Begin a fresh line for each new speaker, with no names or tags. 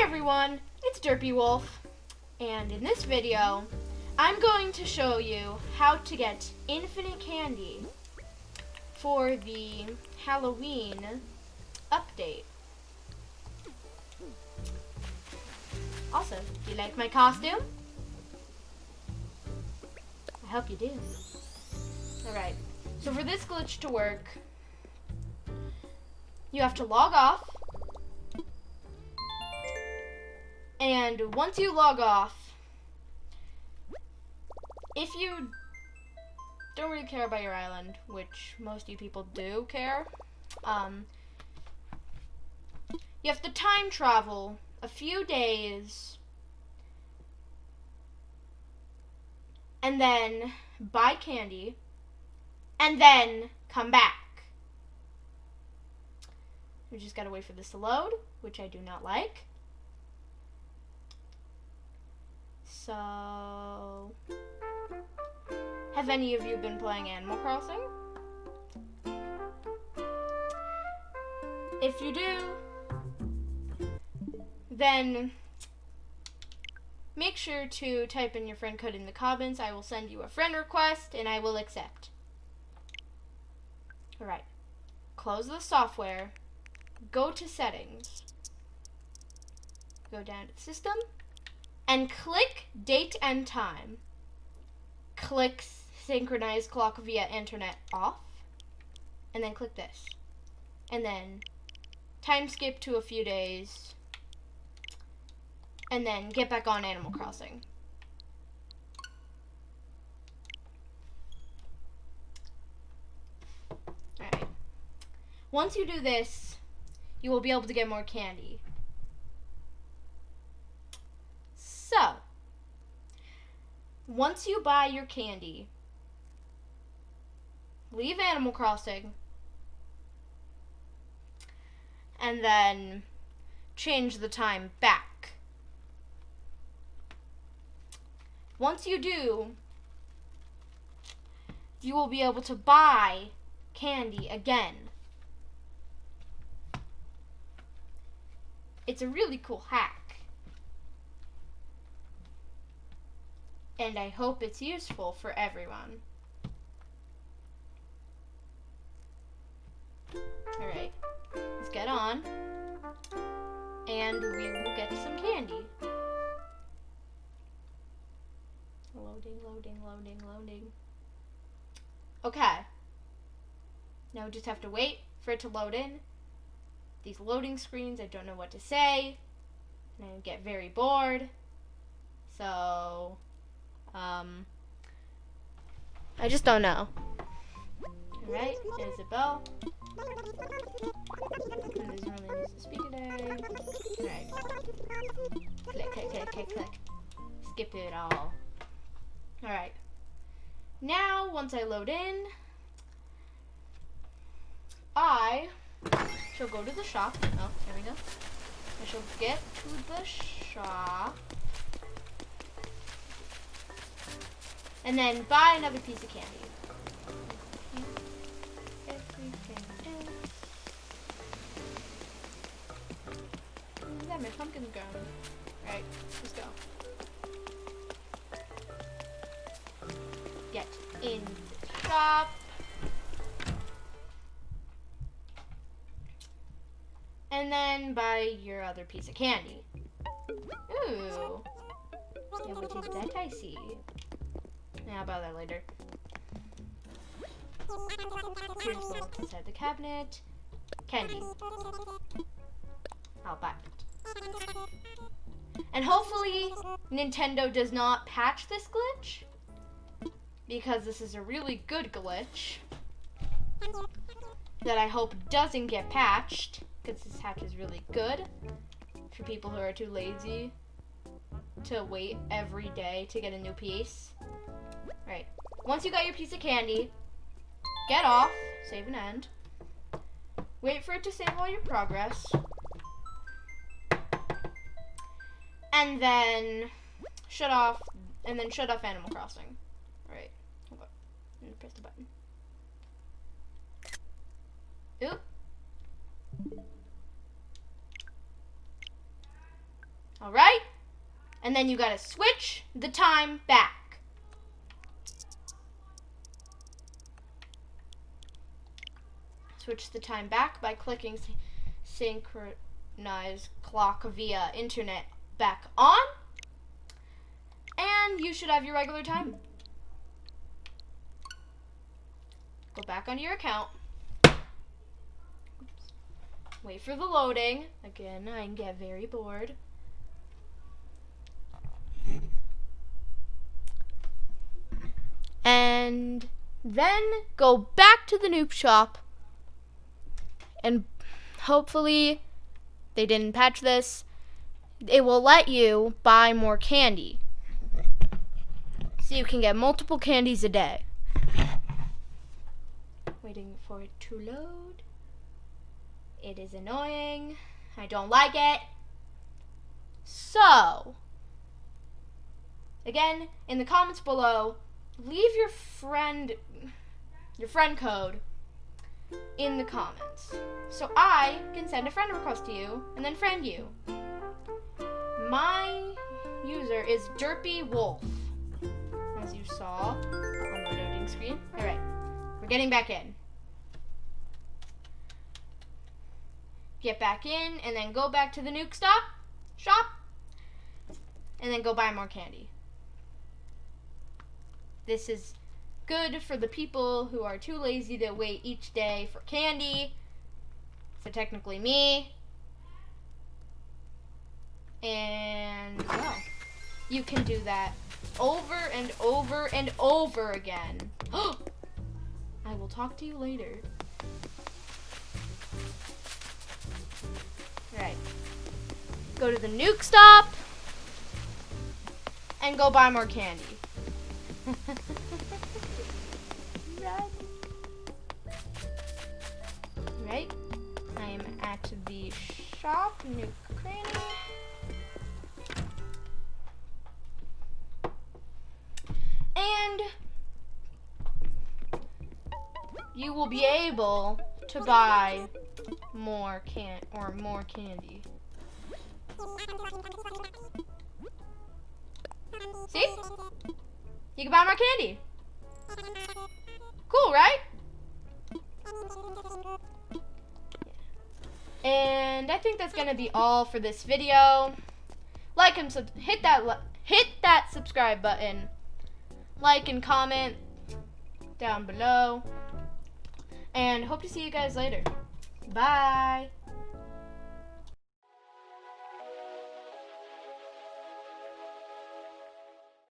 everyone, it's Derpy Wolf, and in this video, I'm going to show you how to get infinite candy for the Halloween update. Also, do you like my costume? I hope you do. Alright, so for this glitch to work, you have to log off. And once you log off, if you don't really care about your island, which most of you people do care, you have to time travel a few days and then buy candy and then come back. We just gotta wait for this to load, which I do not like. So, have any of you been playing Animal Crossing? If you do, then make sure to type in your friend code in the comments. I will send you a friend request and I will accept. Alright, close the software, go to settings, go down to system, and click date and time. Click synchronize clock via internet off, and then click this. And then time skip to a few days, and then get back on Animal Crossing. Alright. Once you do this, you will be able to get more candy. So, once you buy your candy, leave Animal Crossing, and then change the time back. Once you do, you will be able to buy candy again. It's a really cool hack. And I hope it's useful for everyone. Alright, let's get on, and we will get some candy. Loading, loading, loading, loading. Okay. Now we just have to wait for it to load in. These loading screens, I don't know what to say, and I get very bored. So, I just don't know. Alright, there's a bell. And there's really needs to speak today. Alright. Click, click, click, click, click. Skip it all. Alright. Now, once I load in, I shall go to the shop. Oh, there we go. I shall get to the shop. And then buy another piece of candy. Everything else. Yeah, my pumpkin's gone. Alright, let's go. Get in the shop. And then buy your other piece of candy. Ooh. Yeah, what is that I see? Yeah, I'll buy that later. Here's the one inside the cabinet. Candy. I'll buy it. And hopefully Nintendo does not patch this glitch, because this is a really good glitch that I hope doesn't get patched, because this hatch is really good for people who are too lazy to wait every day to get a new piece. Right. Once you got your piece of candy, get off, save and end. Wait for it to save all your progress. And then shut off Animal Crossing. Alright. Hold on. I'm gonna press the button. Oop. And then you gotta switch the time back. Switch the time back by clicking synchronize clock via internet back on. And you should have your regular time. Go back onto your account. Oops. Wait for the loading. Again, I can get very bored. And then go back to the Noob shop. And hopefully they didn't patch this. It will let you buy more candy. So you can get multiple candies a day. Waiting for it to load. It is annoying. I don't like it. So, again, in the comments below, leave your friend code in the comments. So I can send a friend request to you and then friend you. My user is Derpy Wolf, as you saw on the loading screen. Alright, we're getting back in. Get back in and then go back to the Nuke shop and then go buy more candy. This is good for the people who are too lazy to wait each day for candy. So technically me. And well, you can do that over and over and over again. I will talk to you later. Right. Go to the Nuke stop and go buy more candy. Right. I am at the shop, Nuke Cranny. And you will be able to buy more candy. See? You can buy more candy. Cool, right? And I think that's gonna be all for this video. Like and hit that subscribe button. Like and comment down below. And hope to see you guys later. Bye.